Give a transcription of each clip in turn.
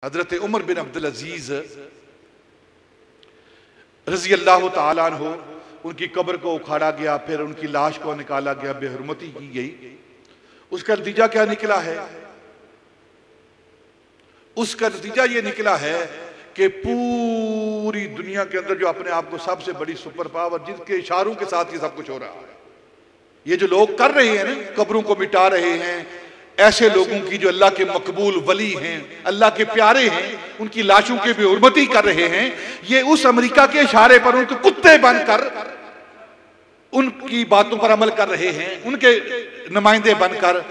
हजरत उमर बिन अब्दुल अजीज रजी अल्लाह ताला अन्हु, उनकी कब्र को उखाड़ा गया, फिर उनकी लाश को निकाला गया, बेहुरमती की गई। उसका नतीजा क्या निकला है? उसका नतीजा ये निकला है कि पूरी दुनिया के अंदर जो अपने आप को सबसे बड़ी सुपर पावर, जिनके इशारों के साथ ये सब कुछ हो रहा है, ये जो लोग कर रहे हैं ना, कब्रों को मिटा रहे हैं, ऐसे लोगों की जो अल्लाह के मकबूल वली हैं, अल्लाह के प्यारे हैं, उनकी लाशों की बेहुरमती कर रहे हैं। ये उस अमेरिका के इशारे पर उनके कुत्ते बनकर उनकी बातों पर अमल कर रहे हैं, उनके नुमाइंदे बनकर,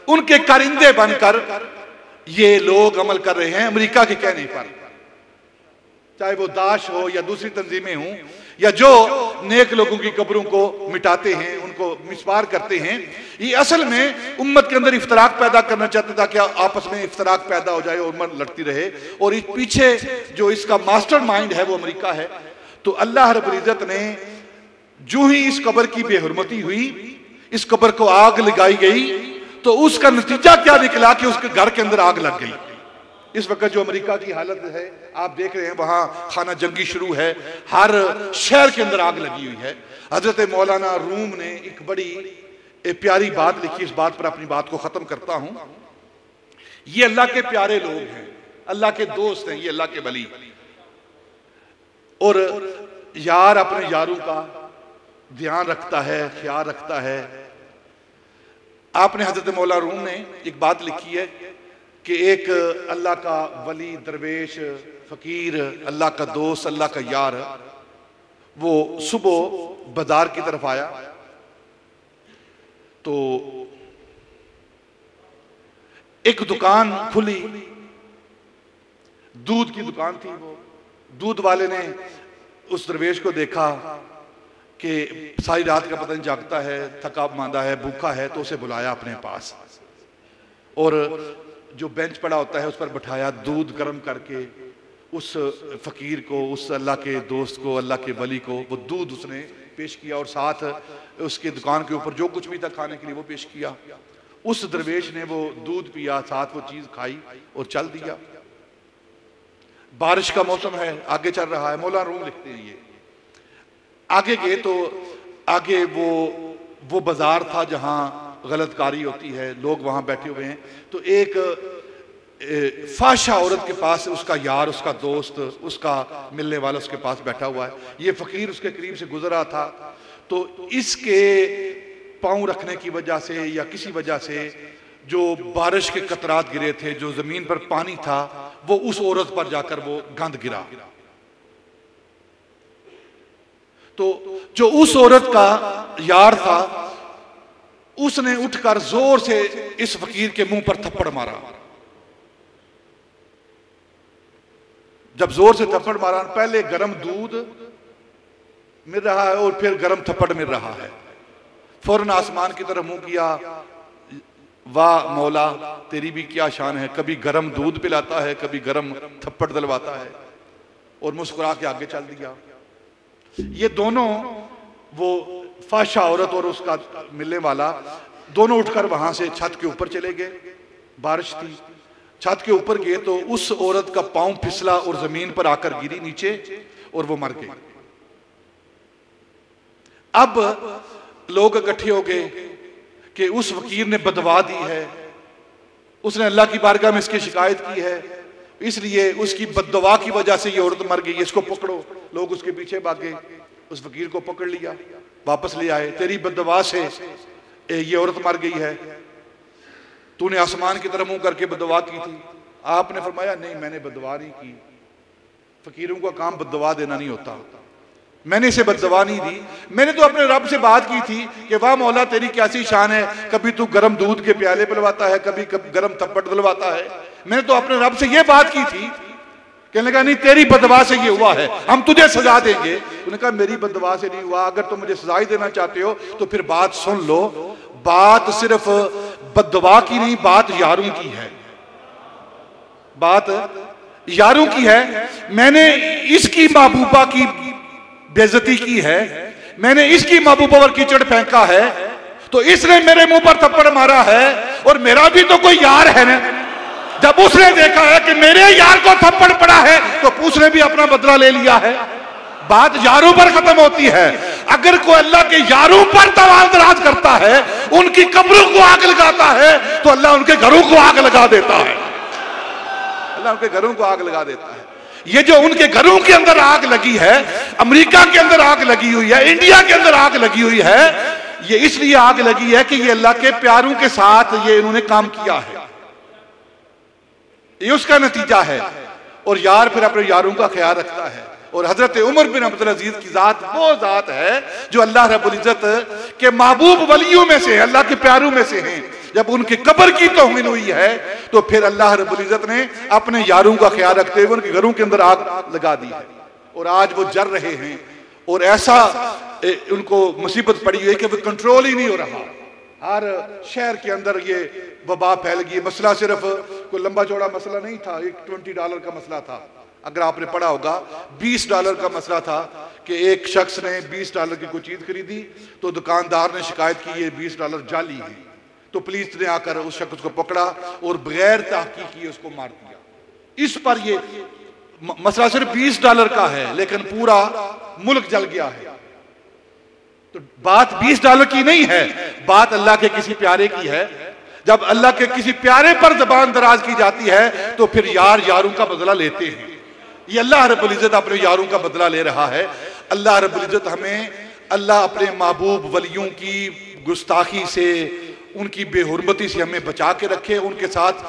उनके कारिंदे बनकर ये लोग अमल कर रहे हैं अमेरिका के कहने पर। चाहे वो दाश हो या दूसरी तंजीमें हों, या जो नेक लोगों की कब्रों को मिटाते हैं, उनको मिसवार करते हैं, ये असल में उम्मत के अंदर इफ्तराक पैदा करना चाहते ताकि आपस में इफ्तराक पैदा हो जाए और उम्मत लड़ती रहे। और इस पीछे जो इसका मास्टर माइंड है वो अमेरिका है। तो अल्लाह रब्बुल इज्जत ने जो ही इस कब्र की बेहुरमती हुई, इस कब्र को आग लगाई गई, तो उसका नतीजा क्या निकला कि उसके घर के अंदर आग लग गई। इस वक्त जो अमेरिका की हालत है आप देख रहे हैं, वहां खाना जंगी शुरू है, हर शहर के अंदर आग लगी हुई है। हजरत मौलाना रूम ने एक बड़ी प्यारी बात लिखी, इस बात पर अपनी बात को खत्म करता हूं। ये अल्लाह के प्यारे लोग हैं, अल्लाह के दोस्त हैं, ये अल्लाह के वली, और यार अपने यारों का ध्यान रखता है, ख्याल रखता है। आपने हजरत मौला रूम ने एक बात लिखी है कि एक अल्लाह का वली, दरवेश, फकीर, अल्लाह का दोस्त, अल्लाह का यार, वो सुबह बाजार की तरफ आया तो एक दुकान खुली, दूध की दुकान थी। वो दूध वाले ने उस दरवेश को देखा कि सारी रात का पता नहीं जागता है, थका मांदा है, भूखा है, तो उसे बुलाया अपने पास और जो बेंच पड़ा होता है उस पर बिठाया, दूध गर्म करके उस फकीर को, उस अल्लाह के दोस्त को, अल्लाह के वली को वो दूध उसने पेश किया और साथ उसकी दुकान के ऊपर जो कुछ भी था खाने के लिए वो पेश किया। उस दरवेश ने वो दूध पिया, साथ वो चीज खाई और चल दिया। बारिश का मौसम है, आगे चल रहा है। मौला रूम लिखते हैं ये आगे गए तो आगे वो बाजार था जहां गलतकारी होती है, लोग वहां बैठे हुए हैं। तो एक फाशा औरत के पास उसका यार, उसका दोस्त, उसका मिलने वाला उसके पास बैठा हुआ है। ये फकीर उसके करीब से गुजर रहा था, तो इसके पांव रखने की वजह से या किसी वजह से जो बारिश के कतरात गिरे थे, जो जमीन पर पानी था, वो उस औरत पर जाकर वो गंद गिरा। तो जो उस औरत का यार था उसने उठकर जोर से इस फकीर के मुंह पर थप्पड़ मारा। जब जोर से थप्पड़ मारा, पहले गर्म दूध मिल रहा है और फिर गर्म थप्पड़ मिल रहा है। फौरन आसमान की तरफ मुंह किया, वाह मौला तेरी भी क्या शान है, कभी गर्म दूध पिलाता है, कभी गर्म थप्पड़ दिलवाता है, और मुस्कुरा के आगे चल दिया। ये दोनों, वो फाशा औरत और उसका मिलने वाला, दोनों उठकर वहां से छत के ऊपर चले गए। बारिश थी, छत के ऊपर गए तो उस औरत का पांव फिसला और जमीन पर आकर गिरी नीचे और वो मर गई। अब लोग इकट्ठे हो गए कि उस फकीर ने बदवा दी है, उसने अल्लाह की बारगाह में इसकी शिकायत की है, इसलिए उसकी बददुआ की वजह से ये औरत मर गई, इसको पकड़ो। लोग उसके पीछे भागे, उस फकीर को पकड़ लिया, वापस ले आए। तेरी बददुआ से ये औरत मर गई है, तूने आसमान की तरफ मुंह करके बददुआ की थी। आपने फरमाया नहीं, मैंने बददुआ नहीं की, फकीरों का काम बददुआ देना नहीं होता, मैंने इसे बददुआ नहीं दी। मैंने तो अपने रब से बात की थी कि वाह मौला तेरी कैसी शान है, कभी तू गर्म दूध के प्याले पिलवाता है, कभी गर्म थप्पड़ दिलवाता है। मैंने तो अपने रब से यह बात की थी। कहने लगा नहीं तेरी बददुआ से ये हुआ है, हम तुझे सजा देंगे। उन्होंने कहा मेरी बददुआ से नहीं हुआ, अगर तुम मुझे सजा ही देना चाहते हो तो फिर बात सुन लो, बात सिर्फ बददुआ की नहीं, बात यारों की है, बात यारों की है। मैंने इसकी महबूबा की बेइज्जती की है, मैंने इसकी महबूबा पर कीचड़ फेंका है, तो इसने मेरे मुंह पर थप्पड़ मारा है, और मेरा भी तो कोई यार है ना। जब उसने देखा है कि मेरे यार को थप्पड़ पड़ा है तो उसने भी अपना बदला ले लिया है। बात यारों पर खत्म होती है। अगर कोई अल्लाह के यारों पर तवाल दराज करता है, उनकी कब्रों को आग लगाता है, तो अल्लाह उनके घरों को आग लगा देता है। अल्लाह उनके घरों को आग लगा देता है। ये जो उनके घरों के अंदर आग लगी है, अमेरिका के अंदर आग लगी हुई है, इंडिया के अंदर आग लगी हुई है, ये इसलिए आग लगी है कि ये अल्लाह के प्यारों के साथ ये इन्होंने काम किया है। ये उसका नतीजा है। और यार फिर अपने यारों का ख्याल रखता है। और हजरत उमर बिन अब्दुल अजीज की जात वो जात है जो अल्लाह रब्बुल इज्जत के महबूब वलियों में से, अल्लाह के प्यारों में से हैं। जब उनकी कब्र की तौहीन हुई है तो फिर अल्लाह रब्बुल इज्जत ने अपने यारों का ख्याल रखते हुए उनके घरों के अंदर आग लगा दी है। और आज वो जल रहे हैं और ऐसा उनको मुसीबत पड़ी है कि वो कंट्रोल ही नहीं हो रहा। हर शहर के अंदर ये वबा फैल गई। मसला सिर्फ कोई लंबा चौड़ा मसला नहीं था, एक $20 का मसला था। अगर आपने पढ़ा होगा, $20 का मसला था कि एक शख्स ने $20 की कोई चीज खरीदी तो दुकानदार ने शिकायत की ये $20 जाली है। तो पुलिस ने आकर उस शख्स को पकड़ा और बगैर तहकीक किए उसको मार दिया। इस पर ये मसला सिर्फ $20 का है लेकिन पूरा मुल्क जल गया है। तो बात $20 की नहीं है, बात अल्लाह के किसी प्यारे की है। जब अल्लाह के किसी प्यारे पर जबान दराज की जाती है तो फिर यार यारों का बदला लेते हैं। ये अल्लाह रब्बुल इज्जत अपने यारों का बदला ले रहा है। अल्लाह रब्बुल इज्जत हमें, अल्लाह अपने महबूब वलियों की गुस्ताखी से, उनकी बेहुरमती से हमें बचा के रखे, उनके साथ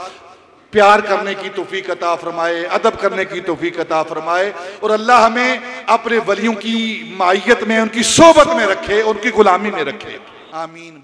प्यार करने की तौफीक अता फरमाए, अदब करने की तौफीक अता फरमाए। और अल्लाह हमें अपने वलियों की मायत में, उनकी सोबत में रखे, उनकी गुलामी में रखे। आमीन।